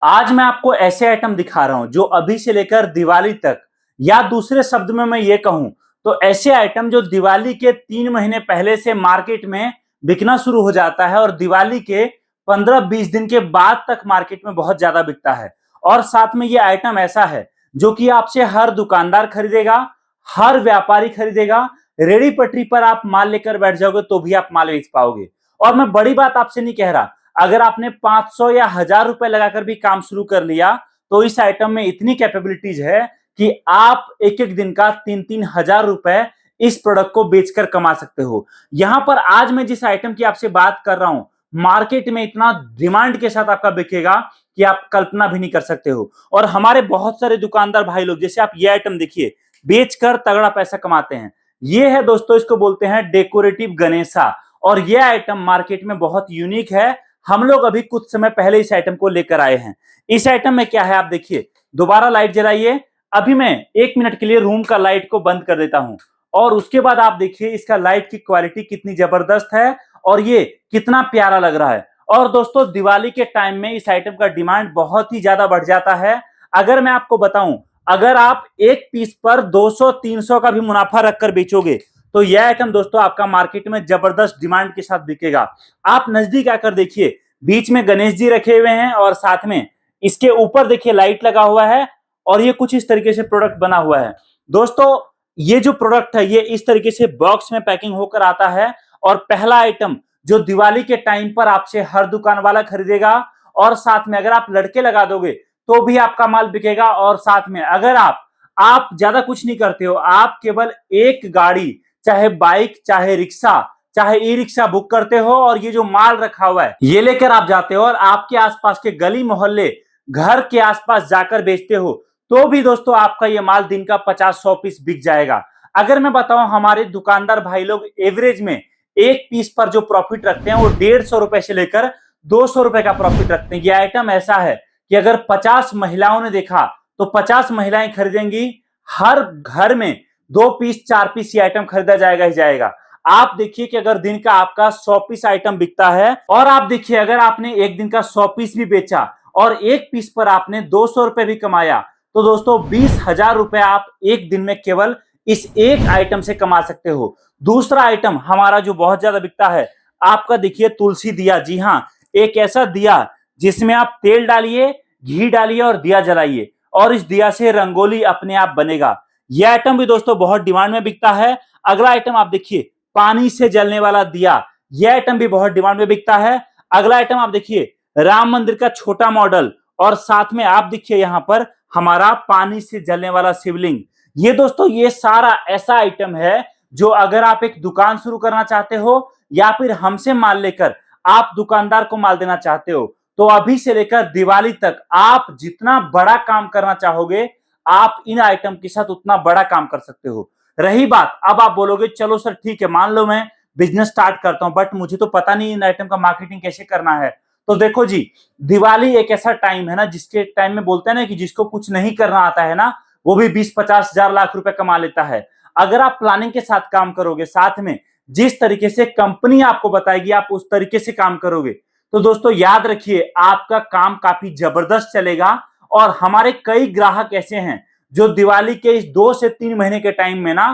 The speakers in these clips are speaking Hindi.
आज मैं आपको ऐसे आइटम दिखा रहा हूं जो अभी से लेकर दिवाली तक, या दूसरे शब्द में मैं ये कहूं तो ऐसे आइटम जो दिवाली के 3 महीने पहले से मार्केट में बिकना शुरू हो जाता है और दिवाली के 15-20 दिन के बाद तक मार्केट में बहुत ज्यादा बिकता है। और साथ में ये आइटम ऐसा है जो कि आपसे हर दुकानदार खरीदेगा, हर व्यापारी खरीदेगा। रेडी पटरी पर आप माल लेकर बैठ जाओगे तो भी आप माल बेच पाओगे। और मैं बड़ी बात आपसे नहीं कह रहा, अगर आपने 500 या 1000 रुपए लगाकर भी काम शुरू कर लिया तो इस आइटम में इतनी कैपेबिलिटीज है कि आप एक एक दिन का 3-3 हजार रुपए इस प्रोडक्ट को बेचकर कमा सकते हो। यहां पर आज मैं जिस आइटम की आपसे बात कर रहा हूं, मार्केट में इतना डिमांड के साथ आपका बिकेगा कि आप कल्पना भी नहीं कर सकते हो। और हमारे बहुत सारे दुकानदार भाई लोग, जैसे आप ये आइटम देखिए, बेचकर तगड़ा पैसा कमाते हैं। ये है दोस्तों, इसको बोलते हैं डेकोरेटिव गणेशा। और ये आइटम मार्केट में बहुत यूनिक है। हम लोग अभी कुछ समय पहले इस आइटम को लेकर आए हैं। इस आइटम में क्या है आप देखिए, दोबारा लाइट जलाइए। अभी मैं 1 मिनट के लिए रूम का लाइट को बंद कर देता हूं और उसके बाद आप देखिए इसका लाइट की क्वालिटी कितनी जबरदस्त है और ये कितना प्यारा लग रहा है। और दोस्तों, दिवाली के टाइम में इस आइटम का डिमांड बहुत ही ज्यादा बढ़ जाता है। अगर मैं आपको बताऊं, अगर आप एक पीस पर 200-300 का भी मुनाफा रखकर बेचोगे तो यह आइटम दोस्तों आपका मार्केट में जबरदस्त डिमांड के साथ बिकेगा। आप नजदीक आकर देखिए, बीच में गणेश जी रखे हुए हैं और साथ में इसके ऊपर देखिए लाइट लगा हुआ है और ये कुछ इस तरीके से प्रोडक्ट बना हुआ है। दोस्तों, ये जो प्रोडक्ट है ये इस तरीके से बॉक्स में पैकिंग होकर आता है और पहला आइटम जो दिवाली के टाइम पर आपसे हर दुकान वाला खरीदेगा। और साथ में अगर आप लड़के लगा दोगे तो भी आपका माल बिकेगा। और साथ में अगर आप ज्यादा कुछ नहीं करते हो, आप केवल एक गाड़ी, चाहे बाइक, चाहे रिक्शा, चाहे ई रिक्शा बुक करते हो और ये जो माल रखा हुआ है ये लेकर आप जाते हो और आपके आसपास के गली मोहल्ले, घर के आसपास जाकर बेचते हो, तो भी दोस्तों आपका ये माल दिन का 50-100 पीस बिक जाएगा। अगर मैं बताऊं, हमारे दुकानदार भाई लोग एवरेज में एक पीस पर जो प्रॉफिट रखते हैं वो 150 रुपए से लेकर 200 रुपए का प्रॉफिट रखते हैं। ये आइटम ऐसा है कि अगर 50 महिलाओं ने देखा तो 50 महिलाएं खरीदेंगी। हर घर में 2 पीस 4 पीस ये आइटम खरीदा जाएगा ही जाएगा। आप देखिए कि अगर दिन का आपका 100 पीस आइटम बिकता है और आप देखिए अगर आपने एक दिन का 100 पीस भी बेचा और एक पीस पर आपने 200 रुपए भी कमाया तो दोस्तों 20,000 रुपए आप एक दिन में केवल इस एक आइटम से कमा सकते हो। दूसरा आइटम हमारा जो बहुत ज्यादा बिकता है, आपका देखिए तुलसी दिया। जी हाँ, एक ऐसा दिया जिसमें आप तेल डालिए, घी डालिए और दिया जलाइए और इस दिया से रंगोली अपने आप बनेगा। यह आइटम भी दोस्तों बहुत डिमांड में बिकता है। अगला आइटम आप देखिए, पानी से जलने वाला दिया। यह आइटम भी बहुत डिमांड में बिकता है। अगला आइटम आप देखिए, राम मंदिर का छोटा मॉडल और साथ में आप देखिए यहां पर हमारा पानी से जलने वाला शिवलिंग। ये दोस्तों ये सारा ऐसा आइटम है जो अगर आप एक दुकान शुरू करना चाहते हो या फिर हमसे माल लेकर आप दुकानदार को माल देना चाहते हो तो अभी से लेकर दिवाली तक आप जितना बड़ा काम करना चाहोगे आप इन आइटम के साथ उतना बड़ा काम कर सकते हो। रही बात, अब आप बोलोगे चलो सर ठीक है, मान लो मैं बिजनेस स्टार्ट करता हूं बट मुझे तो पता नहीं इन आइटम का मार्केटिंग कैसे करना है। तो देखो जी, दिवाली एक ऐसा टाइम है ना जिसके टाइम में बोलते हैं ना कि जिसको कुछ नहीं करना आता है ना वो भी 20-50 हजार लाख रुपए कमा लेता है। अगर आप प्लानिंग के साथ काम करोगे, साथ में जिस तरीके से कंपनी आपको बताएगी आप उस तरीके से काम करोगे तो दोस्तों याद रखिए आपका काम काफी जबरदस्त चलेगा। और हमारे कई ग्राहक ऐसे हैं जो दिवाली के इस 2 से 3 महीने के टाइम में ना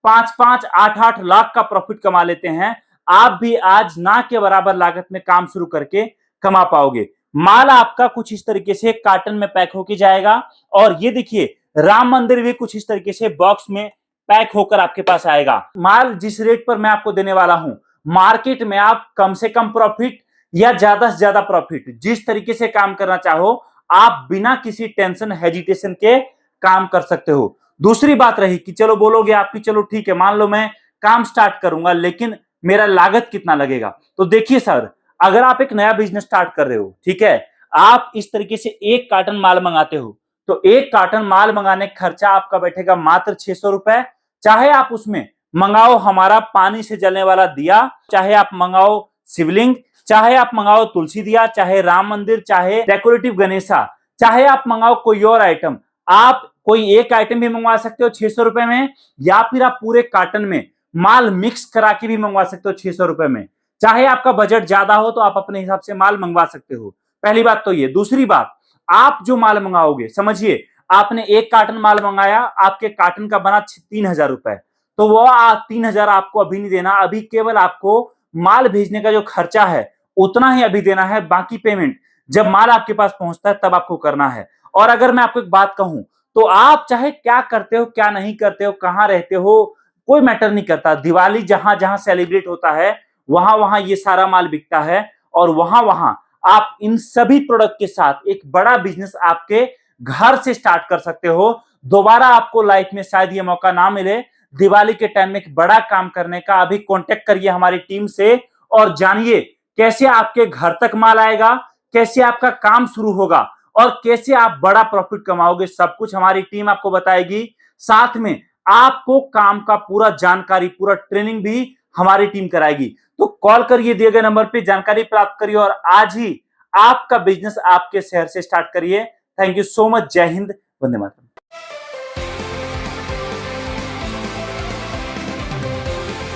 5-5, 8-8 लाख का प्रॉफिट कमा लेते हैं। आप भी आज ना के बराबर लागत में काम शुरू करके कमा पाओगे। माल आपका कुछ इस तरीके से कार्टन में पैक होके जाएगा और ये देखिए राम मंदिर भी कुछ इस तरीके से बॉक्स में पैक होकर आपके पास आएगा। माल जिस रेट पर मैं आपको देने वाला हूं, मार्केट में आप कम से कम प्रॉफिट या ज्यादा से ज्यादा प्रॉफिट, जिस तरीके से काम करना चाहो आप बिना किसी टेंशन हेजिटेशन के काम कर सकते हो। दूसरी बात रही कि चलो बोलोगे आपकी, चलो ठीक है मान लो मैं काम स्टार्ट करूंगा लेकिन मेरा लागत कितना लगेगा। तो देखिए सर, अगर आप एक नया बिजनेस स्टार्ट कर रहे हो, ठीक है, आप इस तरीके से एक कार्टन माल मंगाते हो तो एक कार्टन माल मंगाने का खर्चा आपका बैठेगा मात्र 600 रुपए। चाहे आप उसमें मंगाओ हमारा पानी से जलने वाला दिया, चाहे आप मंगाओ शिवलिंग, चाहे आप मंगाओ तुलसी दिया, चाहे राम मंदिर, चाहे डेकोरेटिव गणेशा, चाहे आप मंगाओ कोई और आइटम, आप कोई एक आइटम भी मंगवा सकते हो 600 रुपए में या फिर आप पूरे कार्टन में माल मिक्स करा के भी मंगवा सकते हो 600 रुपए में। चाहे आपका बजट ज्यादा हो तो आप अपने हिसाब से माल मंगवा सकते हो। पहली बात तो ये। दूसरी बात, आप जो माल मंगाओगे, समझिए आपने एक कार्टन माल मंगाया, आपके कार्टन का बना 3,000 रुपए, तो वो 3,000 आपको अभी नहीं देना, अभी केवल आपको माल भेजने का जो खर्चा है उतना ही अभी देना है, बाकी पेमेंट जब माल आपके पास पहुंचता है तब आपको करना है। और अगर मैं आपको एक बात कहूं, तो आप चाहे क्या करते हो क्या नहीं करते हो, कहां रहते हो, कोई मैटर नहीं करता, दिवाली जहां जहां सेलिब्रेट होता है वहां वहां ये सारा माल बिकता है, और वहां वहां आप इन सभी प्रोडक्ट के साथ एक बड़ा बिजनेस आपके घर से स्टार्ट कर सकते हो। दोबारा आपको लाइफ में शायद ये मौका ना मिले दिवाली के टाइम में एक बड़ा काम करने का। अभी कांटेक्ट करिए हमारी टीम से और जानिए कैसे आपके घर तक माल आएगा, कैसे आपका काम शुरू होगा और कैसे आप बड़ा प्रॉफिट कमाओगे, सब कुछ हमारी टीम आपको बताएगी। साथ में आपको काम का पूरा जानकारी, पूरा ट्रेनिंग भी हमारी टीम कराएगी। तो कॉल करिए दिए गए नंबर पे, जानकारी प्राप्त करिए और आज ही आपका बिजनेस आपके शहर से स्टार्ट करिए। Thank you so much. जय हिंद, वंदे मातरम।